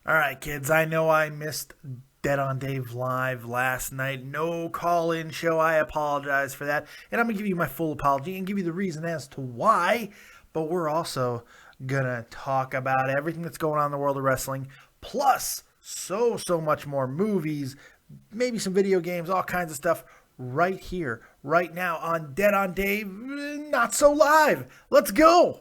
All right, kids, I know I missed Dead on Dave Live last night. No call-in show. I apologize for that. And I'm going to give you my full apology and give you the reason as to why. But we're also going to talk about everything that's going on in the world of wrestling, plus so much more movies, maybe some video games, all kinds of stuff right here, right now on Dead on Dave, Not So Live. Let's go.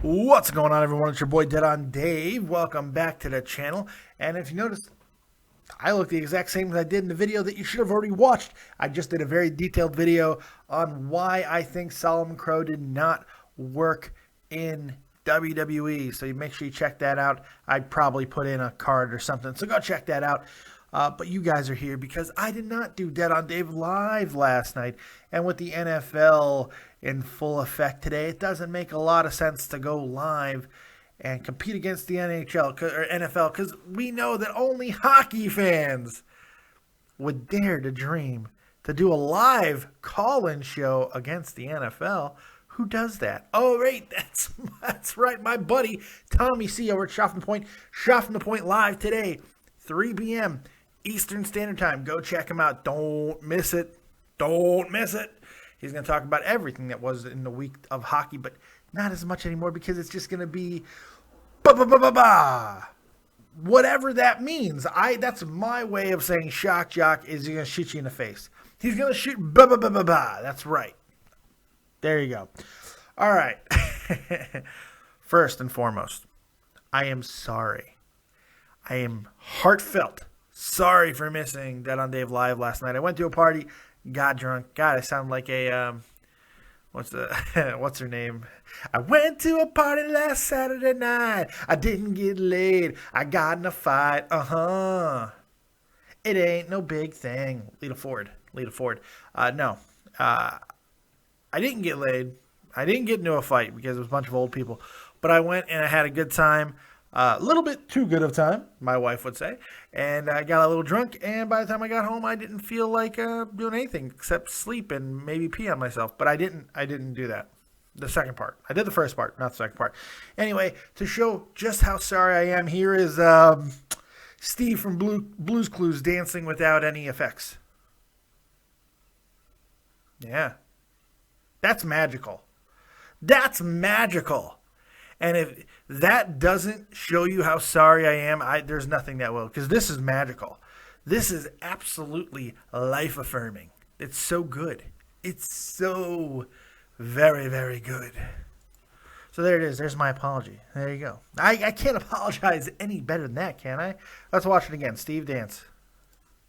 What's going on, everyone? It's your boy Dead on Dave. Welcome back to the channel. And if you notice, I look the exact same as I did in the video that you should have already watched. I just did a very detailed video on why I think Solomon Crowe did not work in WWE. So you make sure you check that out. I'd probably put in a card or something. So go check that out. But you guys are here because I did not do Dead on Dave Live last night. And with the NFL in full effect today, it doesn't make a lot of sense to go live and compete against the NHL or NFL, because we know that only hockey fans would dare to dream to do a live call-in show against the NFL. Who does that? Oh, right, that's right, my buddy Tommy C over at Schaffner Point Live today, 3 p.m. Eastern Standard Time. Go check him out. Don't miss it. Don't miss it. He's going to talk about everything that was in the week of hockey, but not as much anymore because it's just going to be whatever that means. That's my way of saying shock jock is he's going to shoot you in the face. He's going to shoot That's right. There you go. All right. First and foremost, I am sorry. I am heartfelt sorry for missing Dead on Dave Live last night. I went to a party, got drunk. God, I sound like a, what's her name? I went to a party last Saturday night. I didn't get laid. I got in a fight. It ain't no big thing. Lita Ford. No. I didn't get laid. I didn't get into a fight because it was a bunch of old people. But I went and I had a good time. A little bit too good of time, my wife would say. And I got a little drunk, and by the time I got home, I didn't feel like doing anything except sleep and maybe pee on myself. But I didn't do that. The second part. I did the first part, not the second part. Anyway, to show just how sorry I am, here is Steve from Blue's Clues dancing without any effects. Yeah. That's magical. That's magical. And if that doesn't show you how sorry I am, there's nothing that will, because this is magical. This is absolutely life-affirming. It's so good. It's so very, very good. So there it is. There's my apology. There you go. I can't apologize any better than that, can I? Let's watch it again. Steve, dance.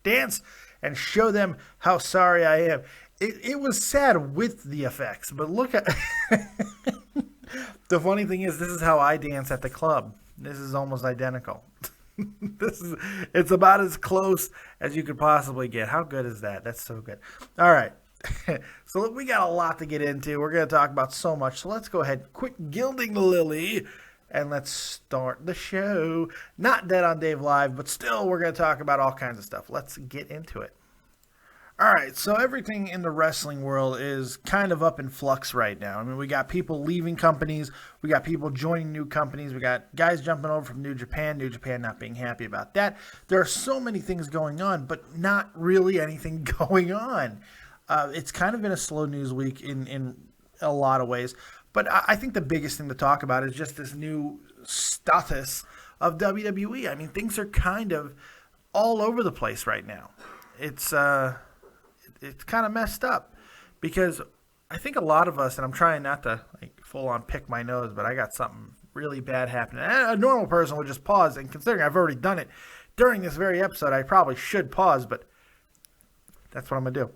Dance and show them how sorry I am. It was sad with the effects, but look at... The funny thing is, this is how I dance at the club. This is almost identical. It's about as close as you could possibly get. How good is that? That's so good. All right. So look, we got a lot to get into. We're going to talk about so much. So let's go ahead, quit gilding the lily, and let's start the show. Not Dead on Dave Live, but still we're going to talk about all kinds of stuff. Let's get into it. All right, so everything in the wrestling world is kind of up in flux right now. I mean, we got people leaving companies. We got people joining new companies. We got guys jumping over from New Japan not being happy about that. There are so many things going on, but not really anything going on. It's kind of been a slow news week in a lot of ways. But I think the biggest thing to talk about is just this new status of WWE. I mean, things are kind of all over the place right now. It's kind of messed up because I think a lot of us, and I'm trying not to full on pick my nose, but I got something really bad happening. And a normal person would just pause, and considering I've already done it during this very episode, I probably should pause, but that's what I'm going to do.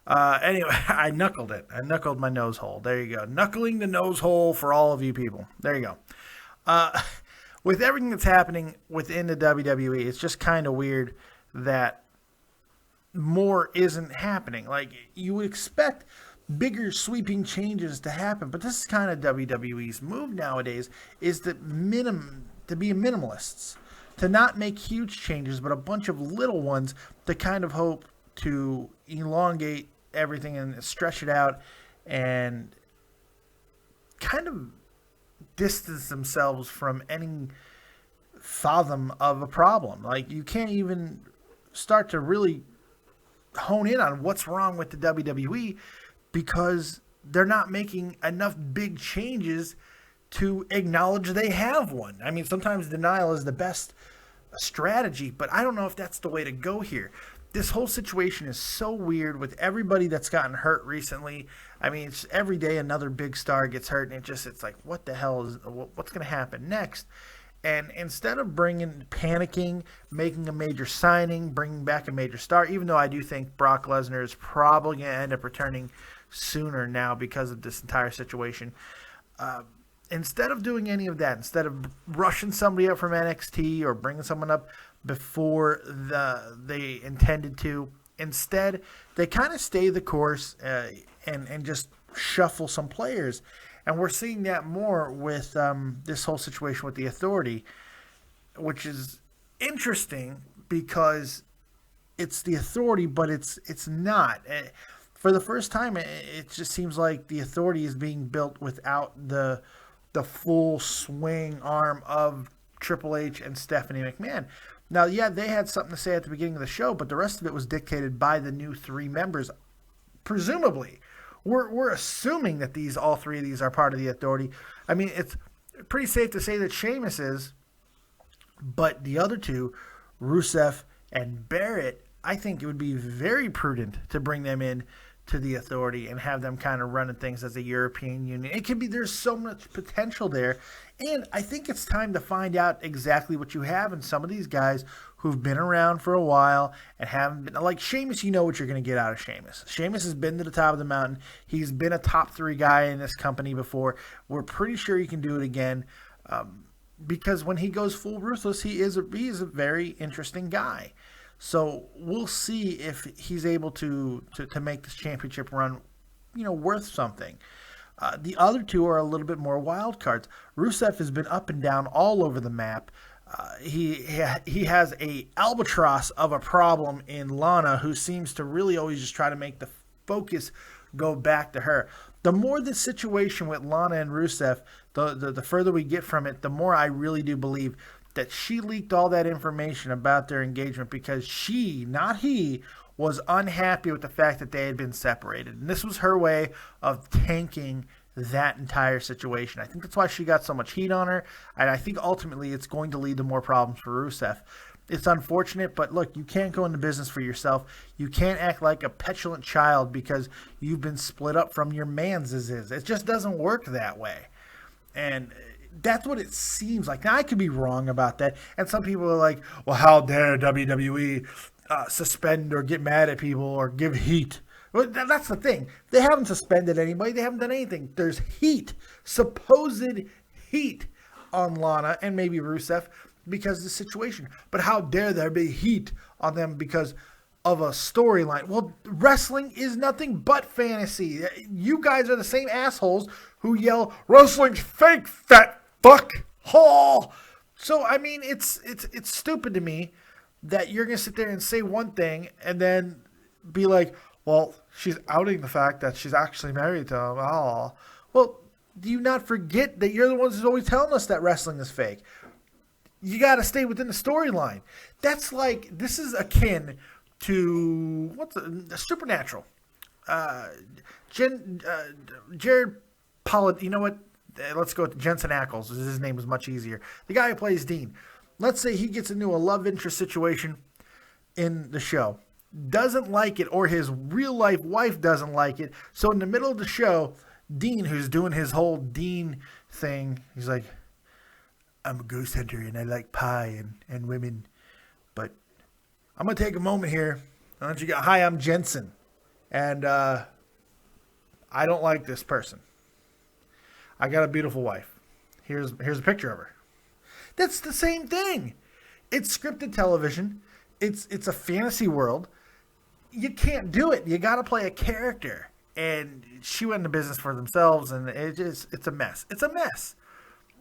Anyway, I knuckled it. I knuckled my nose hole. There you go. Knuckling the nose hole for all of you people. There you go. with everything that's happening within the WWE, it's just kind of weird that more isn't happening. Like, you would expect bigger sweeping changes to happen, but this is kind of WWE's move nowadays, is to be minimalists, to not make huge changes, but a bunch of little ones to kind of hope to elongate everything and stretch it out and kind of distance themselves from any fathom of a problem. Like, you can't even start to really hone in on what's wrong with the WWE because they're not making enough big changes to acknowledge they have one. I mean, sometimes denial is the best strategy, but I don't know if that's the way to go here. This whole situation is so weird with everybody that's gotten hurt recently. I mean, it's every day another big star gets hurt, and it's like, what the hell is, what's going to happen next? And instead of panicking, making a major signing, bringing back a major star, even though I do think Brock Lesnar is probably going to end up returning sooner now because of this entire situation, instead of doing any of that, instead of rushing somebody up from NXT or bringing someone up before they intended to, instead they kind of stay the course and just shuffle some players. And we're seeing that more with this whole situation with the Authority, which is interesting because it's the Authority, but it's not. For the first time, it just seems like the Authority is being built without the full swing arm of Triple H and Stephanie McMahon. Now, yeah, they had something to say at the beginning of the show, but the rest of it was dictated by the new 3 members, presumably. We're assuming that all 3 of these are part of the Authority. I mean, it's pretty safe to say that Sheamus is, but the other 2, Rusev and Barrett, I think it would be very prudent to bring them in to the Authority and have them kind of running things as a European Union. It could be, there's so much potential there. And I think it's time to find out exactly what you have in some of these guys who've been around for a while and haven't been, like Sheamus, you know what you're going to get out of Sheamus. Sheamus has been to the top of the mountain. He's been a top 3 guy in this company before. We're pretty sure he can do it again because when he goes full ruthless, he is a very interesting guy. So we'll see if he's able to make this championship run, worth something. The other 2 are a little bit more wild cards. Rusev has been up and down all over the map. He has a albatross of a problem in Lana, who seems to really always just try to make the focus go back to her. The more the situation with Lana and Rusev, the further we get from it, the more I really do believe that she leaked all that information about their engagement because she, not he, was unhappy with the fact that they had been separated. And this was her way of tanking that entire situation. I think that's why she got so much heat on her, and I think ultimately it's going to lead to more problems for Rusev. It's unfortunate, but look, you can't go into business for yourself. You can't act like a petulant child because you've been split up from your manses. It just doesn't work that way. And that's what it seems like. Now, I could be wrong about that. And some people are like, well, how dare WWE suspend or get mad at people or give heat. Well, that's the thing. They haven't suspended anybody. They haven't done anything. There's heat, supposed heat on Lana and maybe Rusev because of the situation. But how dare there be heat on them because of a storyline? Well, wrestling is nothing but fantasy. You guys are the same assholes who yell, wrestling's fake, fat fuck. Oh. So, I mean, it's stupid to me that you're going to sit there and say one thing and then be like, well, she's outing the fact that she's actually married to him. Oh. Well, do you not forget that you're the ones who's always telling us that wrestling is fake? You got to stay within the storyline. That's like, this is akin to, Supernatural. Jared Pollard, you know what? Let's go with Jensen Ackles. His name was much easier. The guy who plays Dean. Let's say he gets into a love interest situation in the show. Doesn't like it, or his real life wife doesn't like it. So in the middle of the show, Dean, who's doing his whole Dean thing, he's like, I'm a ghost hunter and I like pie and women. But I'm going to take a moment here. Hi, I'm Jensen. And I don't like this person. I got a beautiful wife. Here's a picture of her. That's the same thing. It's scripted television. It's a fantasy world. You can't do it. You got to play a character. And she went into business for themselves, and it's a mess. It's a mess.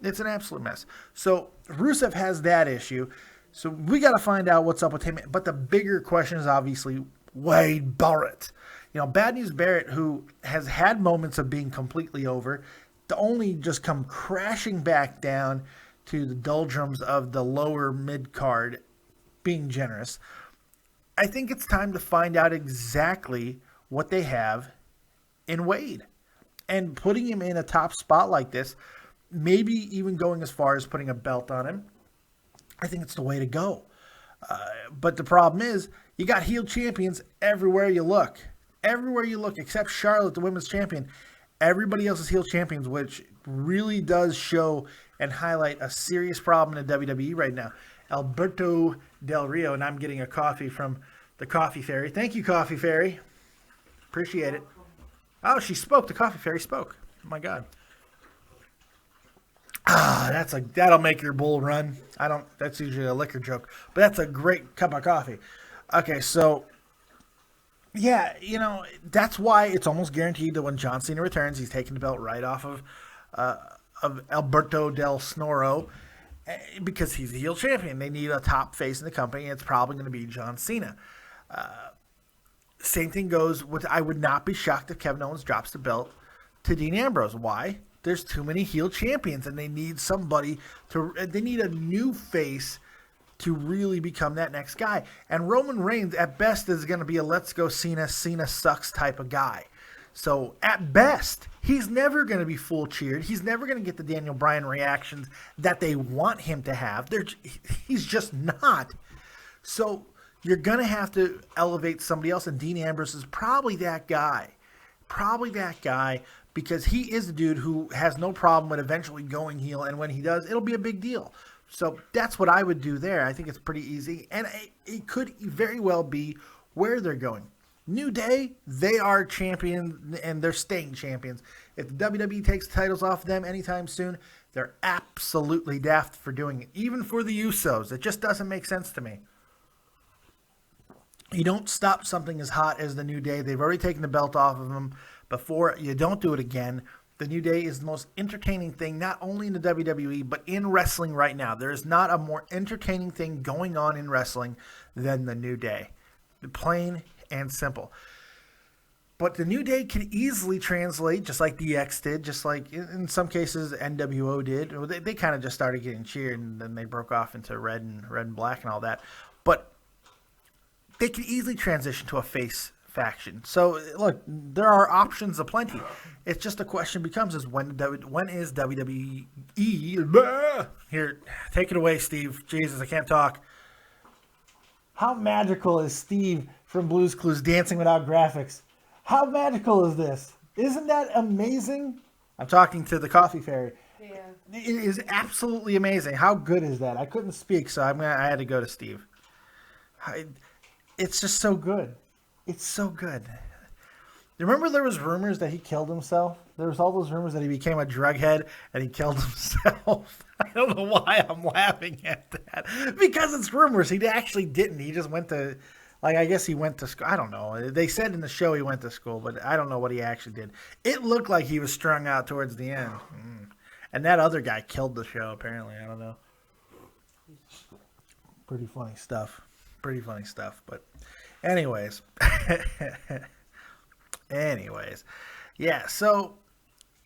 It's an absolute mess. So Rusev has that issue. So we got to find out what's up with him. But the bigger question is obviously Wade Barrett. Bad News Barrett, who has had moments of being completely over, to only just come crashing back down to the doldrums of the lower mid-card, being generous. I think it's time to find out exactly what they have in Wade. And putting him in a top spot like this, maybe even going as far as putting a belt on him, I think it's the way to go. But the problem is, you got heel champions everywhere you look. Everywhere you look, except Charlotte, the women's champion. Everybody else is heel champions, which really does show and highlight a serious problem in the WWE right now. Alberto Del Rio, and I'm getting a coffee from the Coffee Fairy. Thank you, Coffee Fairy. Appreciate it. Oh, she spoke. The Coffee Fairy spoke. Oh, my God. That'll make your bull run. That's usually a liquor joke, but that's a great cup of coffee. Okay, so yeah, that's why it's almost guaranteed that when John Cena returns, he's taking the belt right off of Alberto Del Snoro, because he's the heel champion. They need a top face in the company, and it's probably going to be John Cena. Same thing goes with, I would not be shocked if Kevin Owens drops the belt to Dean Ambrose. Why? There's too many heel champions, and they need they need a new face to really become that next guy. And Roman Reigns, at best, is going to be a let's go Cena sucks type of guy. So, at best, he's never going to be full cheered. He's never going to get the Daniel Bryan reactions that they want him to have. He's just not. So, you're going to have to elevate somebody else, and Dean Ambrose is probably that guy. Because he is the dude who has no problem with eventually going heel, and when he does, it'll be a big deal. So that's what I would do there. I think it's pretty easy, and it could very well be where they're going. New Day, they are champions, and they're staying champions. If the WWE takes the titles off them anytime soon, they're absolutely daft for doing it. Even for the Usos, it just doesn't make sense to me. You don't stop something as hot as the New Day. They've already taken the belt off of them before. You don't do it again. The New Day is the most entertaining thing, not only in the WWE, but in wrestling right now. There is not a more entertaining thing going on in wrestling than the New Day. Plain and simple. But the New Day can easily translate, just like DX did, just like in some cases NWO did. They kind of just started getting cheered, and then they broke off into red and black and all that. But they can easily transition to a face faction. So, look, there are options aplenty. It's just a question becomes is when is WWE... Here, take it away, Steve. Jesus, I can't talk. How magical is Steve from Blue's Clues dancing without graphics? How magical is this? Isn't that amazing? I'm talking to the Coffee Fairy. Yeah. It is absolutely amazing. How good is that? I couldn't speak, so I had to go to Steve. It's just so good. It's so good. Remember there was rumors that he killed himself? There was all those rumors that he became a drug head and he killed himself. I don't know why I'm laughing at that. Because it's rumors. He actually didn't. He just went to, I guess he went to school. I don't know. They said in the show he went to school, but I don't know what he actually did. It looked like he was strung out towards the end. And that other guy killed the show, apparently. I don't know. Pretty funny stuff. But anyways. Yeah, so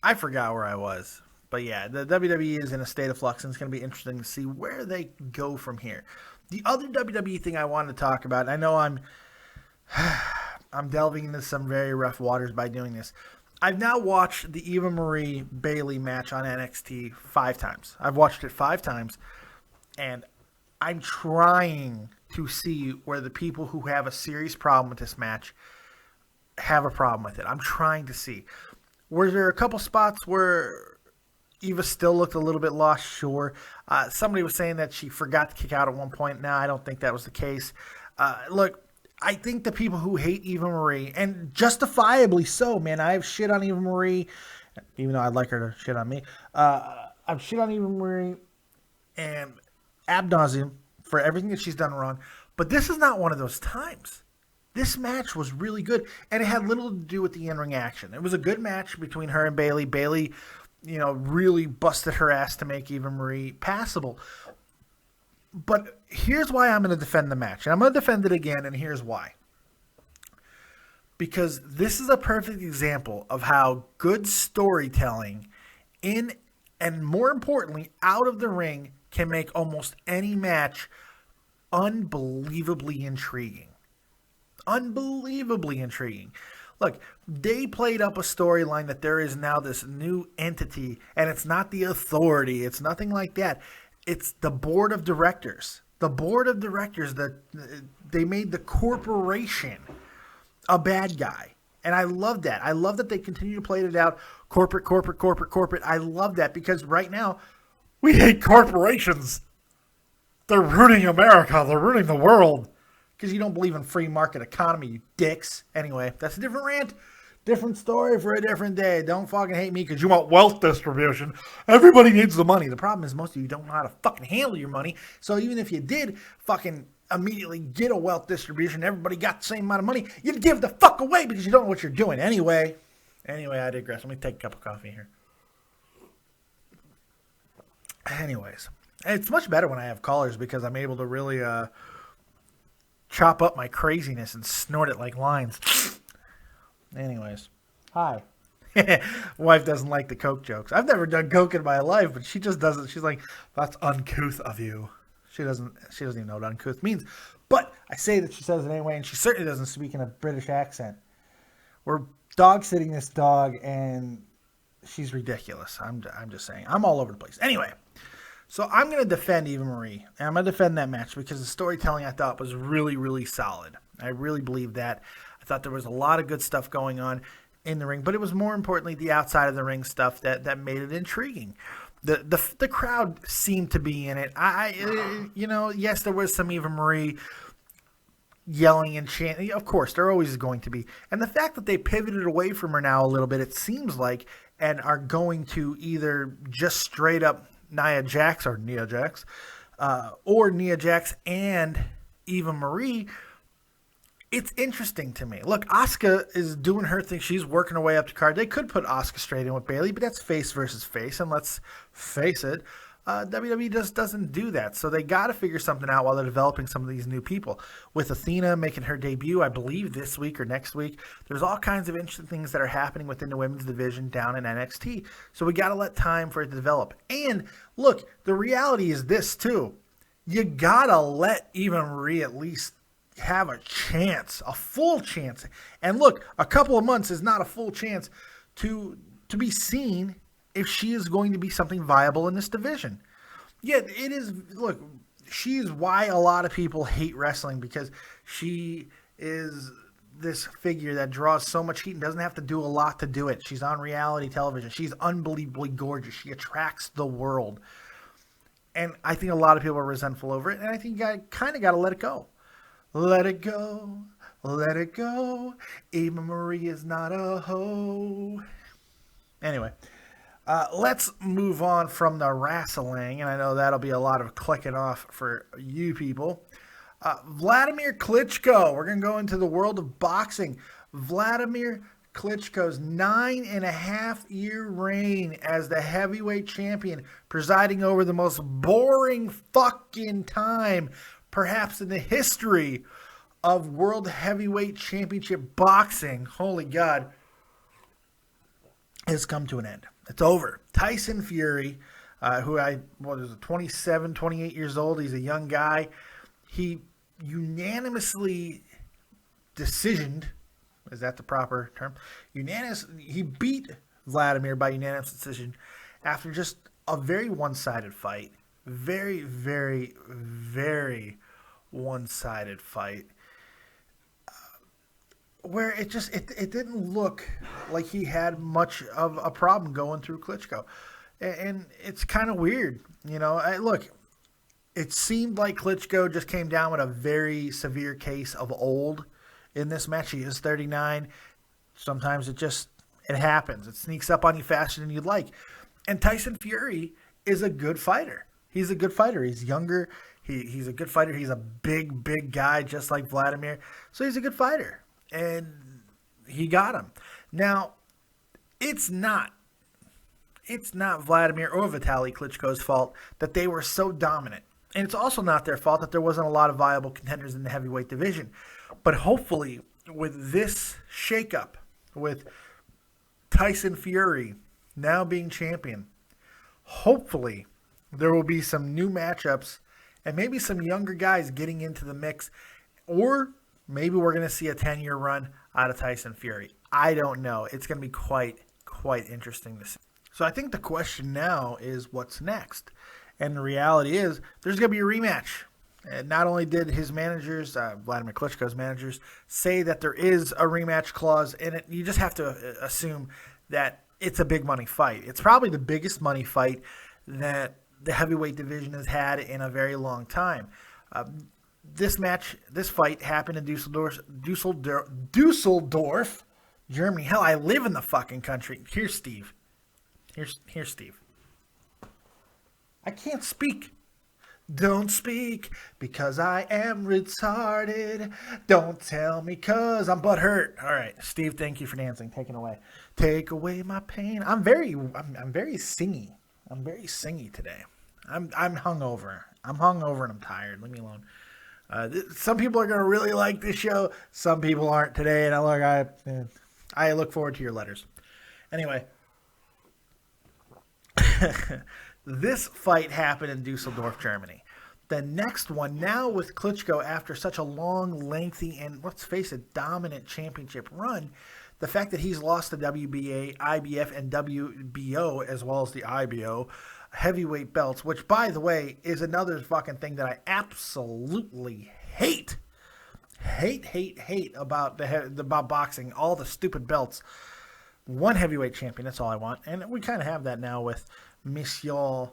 I forgot where I was. But yeah, the WWE is in a state of flux, and it's going to be interesting to see where they go from here. The other WWE thing I wanted to talk about, I know I'm delving into some very rough waters by doing this. I've now watched the Eva Marie Bayley match on NXT 5 times. I've watched it 5 times, and I'm trying to see where the people who have a serious problem with this match have a problem with it. I'm trying to see. Were there a couple spots where Eva still looked a little bit lost? Sure. Somebody was saying that she forgot to kick out at one point. No, I don't think that was the case. Look, I think the people who hate Eva Marie, and justifiably so, man, I have shit on Eva Marie, even though I'd like her to shit on me. I've shit on Eva Marie, and ad nauseum for everything that she's done wrong. But this is not one of those times. This match was really good, and it had little to do with the in-ring action. It was a good match between her and Bayley. Bayley, really busted her ass to make Eva Marie passable. But here's why I'm going to defend the match. And I'm going to defend it again, and here's why. Because this is a perfect example of how good storytelling in, and more importantly, out of the ring can make almost any match unbelievably intriguing. Unbelievably intriguing. Look, they played up a storyline that there is now this new entity, and it's not the Authority. It's nothing like that. It's the board of directors. The board of directors, they made the corporation a bad guy. And I love that. I love that they continue to play it out. Corporate. I love that because right now, we hate corporations. They're ruining America. They're ruining the world. Because you don't believe in free market economy, you dicks. Anyway, that's a different rant. Different story for a different day. Don't fucking hate me because you want wealth distribution. Everybody needs the money. The problem is most of you don't know how to fucking handle your money. So even if you did fucking immediately get a wealth distribution, everybody got the same amount of money, you'd give the fuck away because you don't know what you're doing. Anyway, I digress. Let me take a cup of coffee here. Anyways, it's much better when I have callers because I'm able to really chop up my craziness and snort it like lines. Anyways, hi. Wife doesn't like the Coke jokes. I've never done Coke in my life, but she just doesn't. She's like, that's uncouth of you. She doesn't even know what uncouth means. But I say that she says it anyway, and she certainly doesn't speak in a British accent. We're dog sitting this dog, and she's ridiculous. I'm just saying. I'm all over the place. Anyway, so I'm going to defend Eva Marie, and I'm going to defend that match because the storytelling I thought was really, really solid. I really believe that. I thought there was a lot of good stuff going on in the ring, but it was more importantly the outside of the ring stuff that made it intriguing. The crowd seemed to be in it. Yes, there was some Eva Marie yelling and chanting. Of course, there always is going to be. And the fact that they pivoted away from her now a little bit, it seems like, and are going to either just straight up Nia Jax or Nia Jax and Eva Marie. It's interesting to me. Look, Asuka is doing her thing. She's working her way up the card. They could put Asuka straight in with Bayley, but that's face versus face. And let's face it, WWE just doesn't do that. So they got to figure something out while they're developing some of these new people. With Athena making her debut, I believe this week or next week, there's all kinds of interesting things that are happening within the women's division down in NXT. So we got to let time for it to develop. And look, the reality is this too. You got to let Eva Marie at least have a chance, a full chance. And look, a couple of months is not a full chance to be seen if she is going to be something viable in this division. Yeah, it is. Look, she is why a lot of people hate wrestling, because she is this figure that draws so much heat and doesn't have to do a lot to do it. She's on reality television. She's unbelievably gorgeous. She attracts the world. And I think a lot of people are resentful over it, and I think you kind of got to let it go. Let it go, let it go. Eva Marie is not a hoe. Anyway, let's move on from the wrestling, and I know that'll be a lot of clicking off for you people. Vladimir Klitschko. We're going to go into the world of boxing. Vladimir Klitschko's 9.5-year reign as the heavyweight champion, presiding over the most boring fucking time perhaps in the history of World Heavyweight Championship boxing, holy God, has come to an end. It's over. Tyson Fury, who 27, 28 years old. He's a young guy. He unanimously decisioned, is that the proper term? He beat Vladimir by unanimous decision after just a very one-sided fight. Very, very, very one-sided fight, where it didn't look like he had much of a problem going through Klitschko, and it's kind of weird, Look, it seemed like Klitschko just came down with a very severe case of old in this match. He is 39. Sometimes it happens. It sneaks up on you faster than you'd like. And Tyson Fury is a good fighter. He's a good fighter. He's younger. He's a good fighter. He's a big guy, just like Vladimir. So he's a good fighter. And he got him. Now, it's not Vladimir or Vitaly Klitschko's fault that they were so dominant. And it's also not their fault that there wasn't a lot of viable contenders in the heavyweight division. But hopefully, with this shakeup, with Tyson Fury now being champion, hopefully there will be some new matchups and maybe some younger guys getting into the mix. Or maybe we're going to see a 10-year run out of Tyson Fury. I don't know. It's going to be quite interesting to see. So I think the question now is what's next? And the reality is there's going to be a rematch. And not only did his managers, Vladimir Klitschko's managers, say that there is a rematch clause in it, you just have to assume that it's a big money fight. It's probably the biggest money fight that the heavyweight division has had in a very long time. This fight happened in Dusseldorf, Germany. Hell, I live in the fucking country. Here's Steve. Here's Steve. I can't speak. Don't speak because I am retarded. Don't tell me because I'm butthurt. All right, Steve, thank you for dancing. Take it away. Take away my pain. I'm very singy. I'm very singy today. I'm hungover. I'm hungover and I'm tired. Leave me alone. Some people are going to really like this show. Some people aren't today. And I look forward to your letters. Anyway. This fight happened in Dusseldorf, Germany. The next one, now with Klitschko, after such a long, lengthy, and let's face it, dominant championship run, the fact that he's lost the WBA, IBF, and WBO, as well as the IBO, heavyweight belts, which, by the way, is another fucking thing that I absolutely hate. Hate about about boxing, all the stupid belts. One heavyweight champion, that's all I want. And we kind of have that now with Monsieur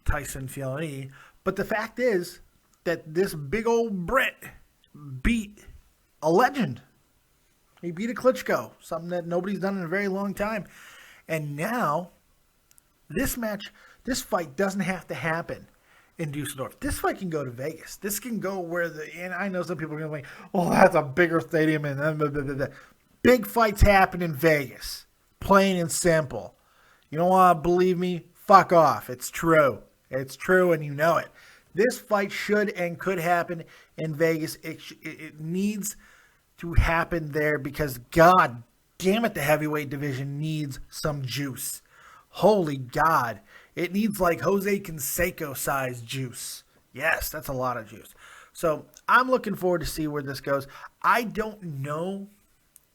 Tyson Fury. But the fact is that this big old Brit beat a legend. He beat a Klitschko, something that nobody's done in a very long time. And now, this fight doesn't have to happen in Dusseldorf. This fight can go to Vegas. This can go and I know some people are going to be like, oh, that's a bigger stadium. And blah, blah, blah, blah. Big fights happen in Vegas. Plain and simple. You don't want to believe me? Fuck off. It's true. It's true and you know it. This fight should and could happen in Vegas. It needs to happen there because, God damn it, the heavyweight division needs some juice. Holy God. It needs like Jose Canseco size juice. Yes, that's a lot of juice. So I'm looking forward to see where this goes. I don't know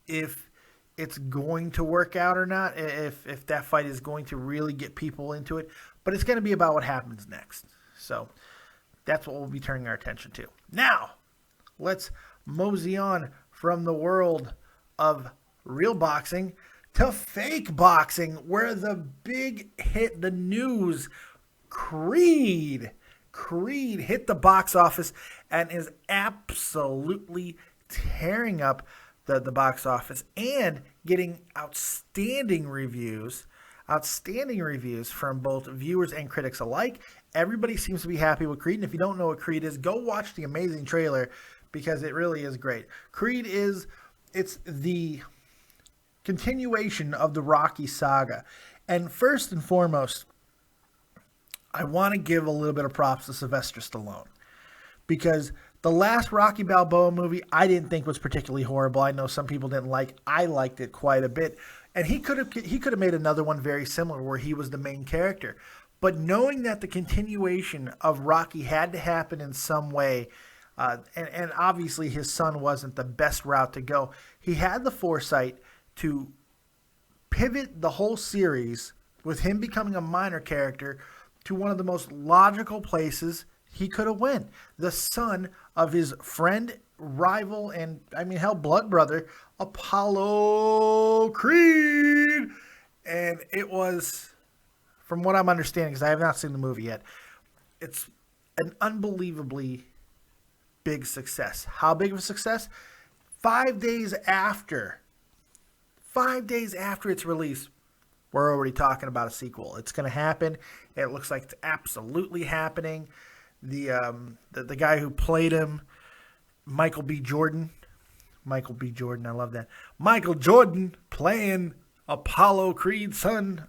if it's going to work out or not, if that fight is going to really get people into it. But it's going to be about what happens next. So that's what we'll be turning our attention to. Now, let's mosey on from the world of real boxing to fake boxing, where the big hit, the news, Creed hit the box office and is absolutely tearing up the box office and getting outstanding reviews from both viewers and critics alike. Everybody seems to be happy with Creed, and if you don't know what Creed is, go watch the amazing trailer because it really is great. Creed it's the continuation of the Rocky saga. And first and foremost, I want to give a little bit of props to Sylvester Stallone because the last Rocky Balboa movie I didn't think was particularly horrible. I know some people didn't like. I liked it quite a bit. And he could have made another one very similar where he was the main character. But knowing that the continuation of Rocky had to happen in some way, and obviously his son wasn't the best route to go, he had the foresight to pivot the whole series with him becoming a minor character to one of the most logical places he could have went. The son of his friend, rival, and blood brother, Apollo Creed. And it was, from what I'm understanding, because I have not seen the movie yet, it's an unbelievably big success. How big of a success? 5 days after its release, we're already talking about a sequel. It's going to happen. It looks like it's absolutely happening. The guy who played him, Michael B. Jordan, I love that. Michael Jordan playing Apollo Creed's son.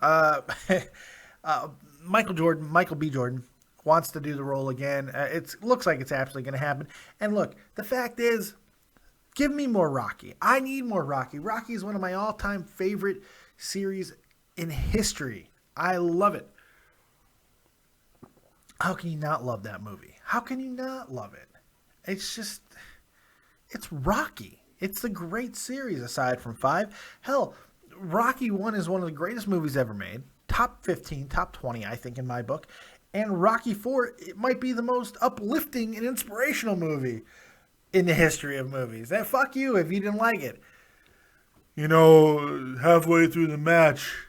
Michael B. Jordan wants to do the role again. It looks like it's absolutely going to happen. And look, the fact is, give me more Rocky. I need more Rocky. Rocky is one of my all-time favorite series in history. I love it. How can you not love that movie? How can you not love it? It's Rocky. It's a great series aside from 5. Hell, Rocky 1 is one of the greatest movies ever made. Top 15, top 20, I think, in my book. And Rocky 4, it might be the most uplifting and inspirational movie in the history of movies. And fuck you if you didn't like it. You know, halfway through the match,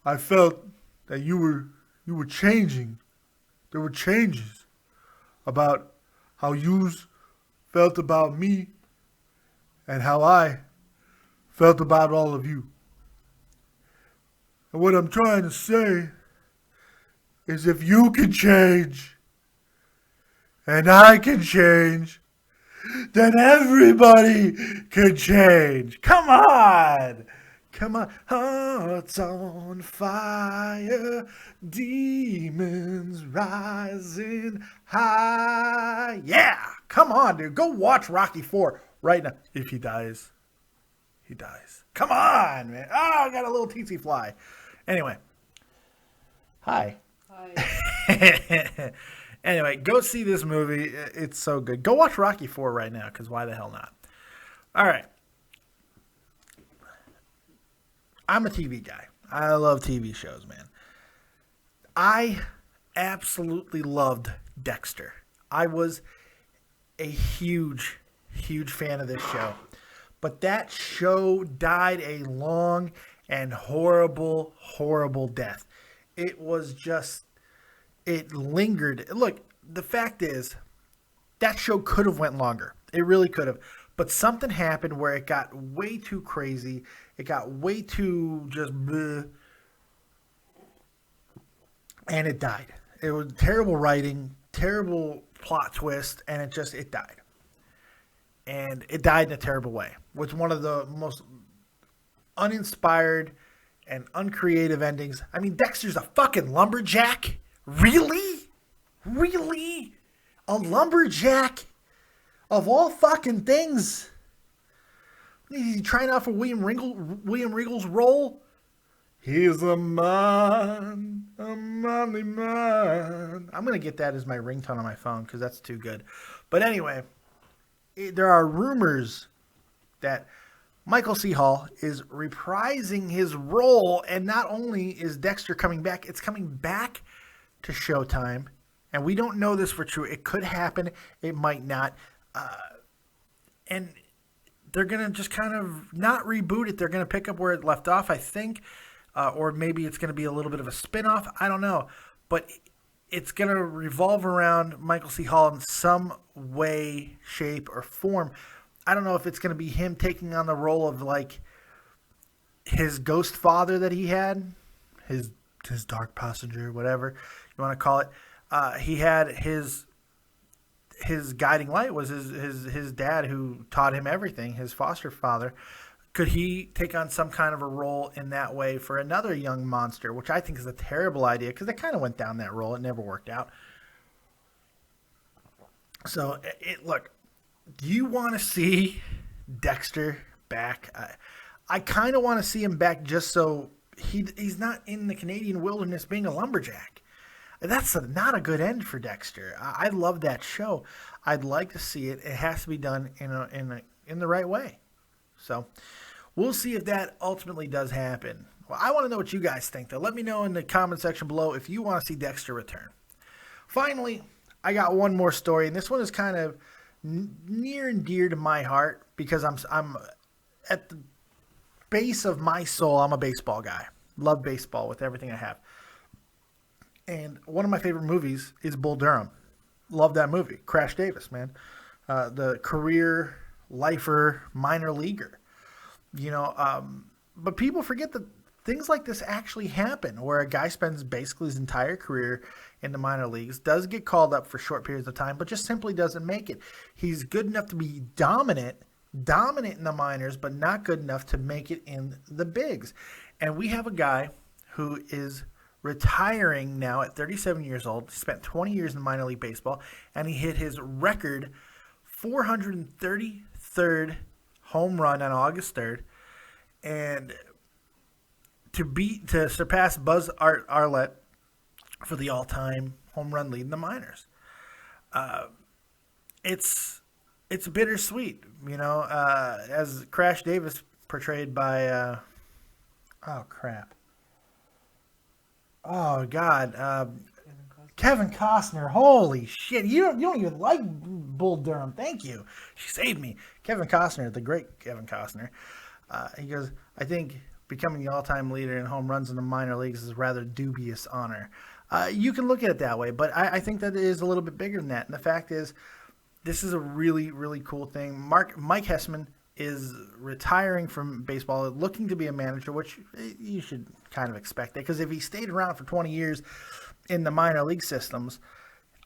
I felt that you were changing. There were changes about how you felt about me and how I felt about all of you. And what I'm trying to say is if you can change and I can change, then everybody can change. Come on. Come on. Hearts on fire, demons rising high. Yeah. Come on, dude. Go watch Rocky 4 right now. If he dies, he dies. Come on, man. Oh, I got a little teensy fly. Anyway. Hi. Anyway, go see this movie. It's so good. Go watch Rocky 4 right now, because why the hell not? All right. I'm a TV guy. I love TV shows, man. I absolutely loved Dexter. I was a huge, huge fan of this show. But that show died a long and horrible, horrible death. It was just, it lingered. Look, the fact is, that show could have went longer. It really could have. But something happened where it got way too crazy. It got way too just bleh. And it died. It was terrible writing, terrible plot twist, and it died. And it died in a terrible way. With one of the most uninspired and uncreative endings. I mean, Dexter's a fucking lumberjack? Really? Really? A lumberjack? Of all fucking things? Is he trying out for William Regal's role? He's a man, a manly man. I'm going to get that as my ringtone on my phone because that's too good. But anyway, there are rumors that Michael C. Hall is reprising his role, and not only is Dexter coming back, it's coming back to Showtime. And we don't know this for true. It could happen. It might not. And they're going to just kind of not reboot it. They're going to pick up where it left off, I think. Or maybe it's going to be a little bit of a spin-off. I don't know. But it's going to revolve around Michael C. Hall in some way, shape, or form. I don't know if it's going to be him taking on the role of, like, his ghost father that he had. His dark passenger, whatever you want to call it. He had his guiding light was his dad who taught him everything, his foster father. Could he take on some kind of a role in that way for another young monster, which I think is a terrible idea because they kind of went down that role. It never worked out. So, look, do you want to see Dexter back? I kind of want to see him back just so he's not in the Canadian wilderness being a lumberjack. That's not a good end for Dexter. I love that show. I'd like to see it. It has to be done in the right way. So we'll see if that ultimately does happen. Well, I want to know what you guys think, though. Let me know in the comment section below if you want to see Dexter return. Finally, I got one more story, and this one is kind of near and dear to my heart because I'm at the base of my soul. I'm a baseball guy. Love baseball with everything I have. And one of my favorite movies is Bull Durham. Love that movie. Crash Davis, man. The career lifer minor leaguer. You know, but people forget that things like this actually happen, where a guy spends basically his entire career in the minor leagues, does get called up for short periods of time, but just simply doesn't make it. He's good enough to be dominant in the minors, but not good enough to make it in the bigs. And we have a guy who is retiring now at 37 years old. He spent 20 years in minor league baseball, and he hit his record 433rd home run on August 3rd. And to surpass Buzz Arlett for the all-time home run lead in the minors. It's bittersweet, as Crash Davis portrayed by Kevin Costner. Holy shit, you don't even like Bull Durham. Thank you, she saved me. Kevin Costner, the great Kevin Costner. He goes, I think becoming the all-time leader in home runs in the minor leagues is a rather dubious honor. You can look at it that way, but I think that it is a little bit bigger than that. And the fact is, this is a really, really cool thing. Mike Hessman is retiring from baseball, looking to be a manager, which you should kind of expect that, because if he stayed around for 20 years in the minor league systems,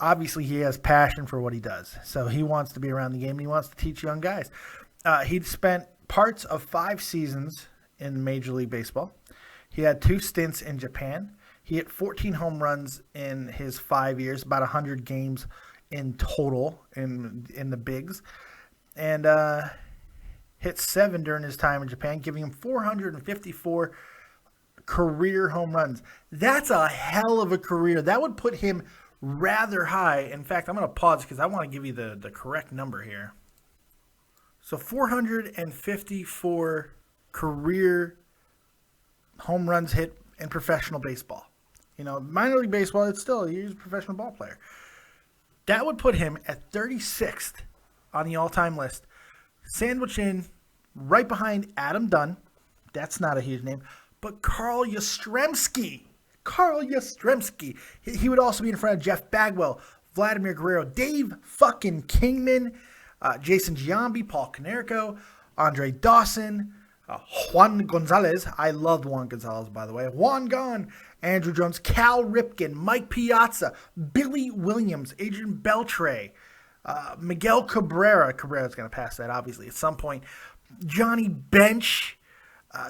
obviously he has passion for what he does. So he wants to be around the game, and he wants to teach young guys. He'd spent parts of 5 seasons in Major League Baseball. He had 2 stints in Japan. He hit 14 home runs in his 5 years, about 100 games in total in the bigs, and hit 7 during his time in Japan, giving him 454 career home runs. That's a hell of a career. That would put him rather high. In fact, I'm going to pause because I want to give you the correct number here. So 454 career home runs hit in professional baseball. Minor league baseball, it's still, he's a professional ball player. That would put him at 36th on the all-time list, sandwiched in right behind Adam Dunn. That's not a huge name, but Carl Yastrzemski. He would also be in front of Jeff Bagwell, Vladimir Guerrero, Dave fucking Kingman, Jason Giambi, Paul Konerko, Andre Dawson, Juan Gonzalez. I loved Juan Gonzalez, by the way. Juan Gone, Andrew Jones, Cal Ripken, Mike Piazza, Billy Williams, Adrian Beltre, Miguel Cabrera. Cabrera's going to pass that, obviously, at some point. Johnny Bench,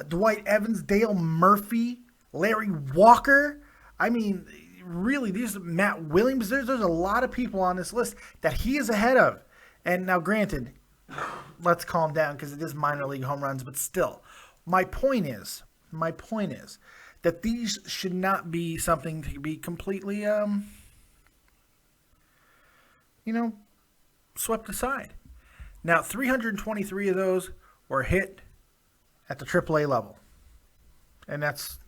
Dwight Evans, Dale Murphy, Larry Walker. I mean, really, Matt Williams. There's a lot of people on this list that he is ahead of. And now, granted, let's calm down because it is minor league home runs, but still, my point is that these should not be something to be completely, swept aside. Now, 323 of those were hit at the AAA level, and that's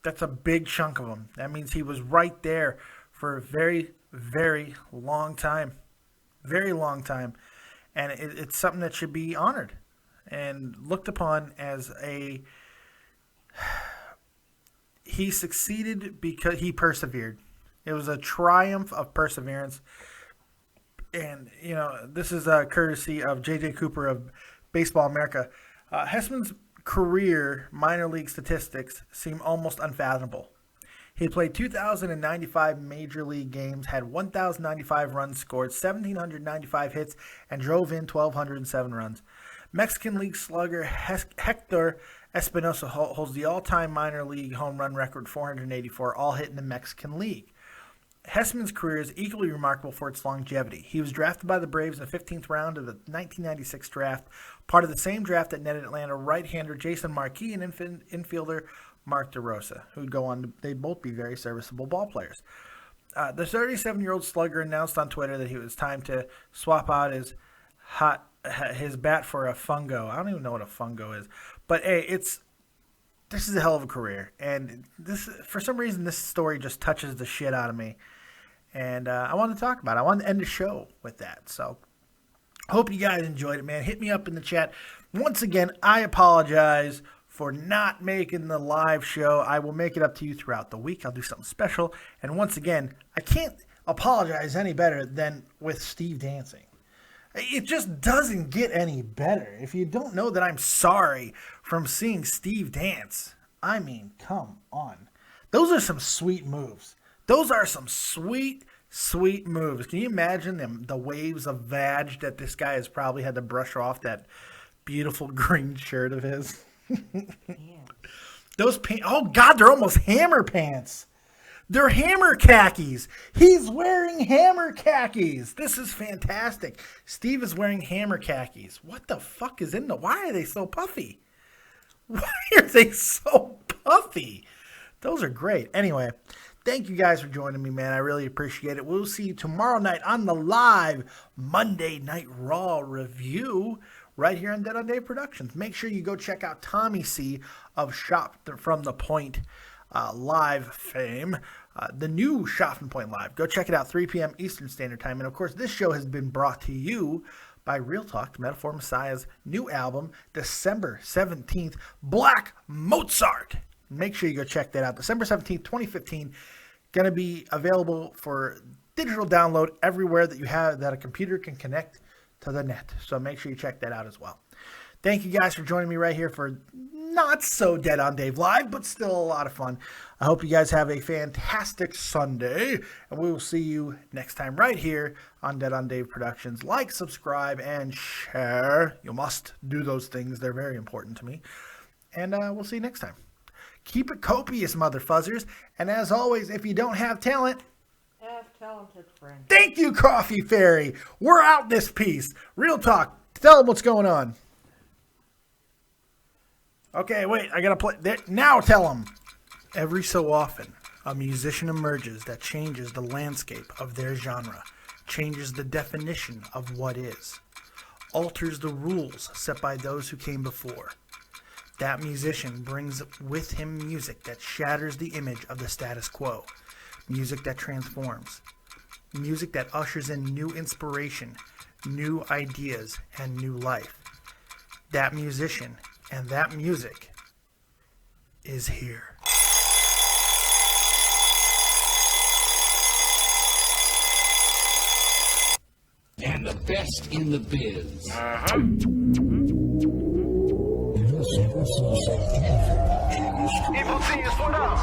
a big chunk of them. That means he was right there for a very, very long time. Very long time. And it's something that should be honored and looked upon as he succeeded because he persevered. It was a triumph of perseverance. And, this is a courtesy of J.J. Cooper of Baseball America. Hessman's career minor league statistics seem almost unfathomable. He played 2,095 major league games, had 1,095 runs scored, 1,795 hits, and drove in 1,207 runs. Mexican League slugger Hector Espinosa holds the all-time minor league home run record, 484, all hit in the Mexican League. Hessman's career is equally remarkable for its longevity. He was drafted by the Braves in the 15th round of the 1996 draft, part of the same draft that netted Atlanta right-hander Jason Marquis and infielder Mark DeRosa, who'd go on to they'd both be very serviceable ball players. The 37-year-old slugger announced on Twitter that it was time to swap out his bat for a fungo. I don't even know what a fungo is. But, hey, this is a hell of a career. And for some reason, this story just touches the shit out of me. And I wanted to talk about it. I wanted to end the show with that. So, hope you guys enjoyed it, man. Hit me up in the chat. Once again, I apologize for not making the live show. I will make it up to you throughout the week. I'll do something special. And once again, I can't apologize any better than with Steve dancing. It just doesn't get any better. If you don't know that I'm sorry from seeing Steve dance, I mean, come on. Those are some sweet moves. Those are some sweet, sweet moves. Can you imagine the waves of vag that this guy has probably had to brush off that beautiful green shirt of his? Those pants, oh God, they're almost hammer pants. They're hammer khakis. He's wearing hammer khakis. This is fantastic. Steve is wearing hammer khakis. What the fuck is in the... Why are they so puffy? Why are they so puffy? Those are great. Anyway, thank you guys for joining me, man. I really appreciate it. We'll see you tomorrow night on the live Monday Night Raw review right here on Dead on Dave Productions. Make sure you go check out Tommy C of Shop from the Point Live fame, the new Shop from Point Live. Go check it out, 3 p.m. Eastern Standard Time. And, of course, this show has been brought to you by Real Talk, Metaphor Messiah's new album, December 17th, Black Mozart. Make sure you go check that out. December 17th, 2015. Going to be available for digital download everywhere that you have, that a computer can connect to the net. So make sure you check that out as well. Thank you guys for joining me right here for not so Dead on Dave Live, but still a lot of fun. I hope you guys have a fantastic Sunday, and we will see you next time right here on Dead on Dave Productions. Like, subscribe, and share. You must do those things. They're very important to me. And we'll see you next time. Keep it copious, motherfuzzers. And as always, if you don't have talent, have talented friends. Thank you, Coffee Fairy. We're out this piece. Real Talk. Tell them what's going on. Okay, wait. I got to play. Now tell them. Every so often, a musician emerges that changes the landscape of their genre, changes the definition of what is, alters the rules set by those who came before. That musician brings with him music that shatters the image of the status quo, music that transforms, music that ushers in new inspiration, new ideas, and new life. That musician and that music is here. And the best in the biz. Evil genius, what up?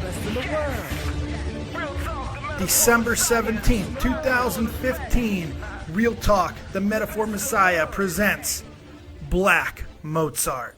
Best in the world. December 17th, 2015. Real Talk, the Metaphor Messiah presents Black Mozart.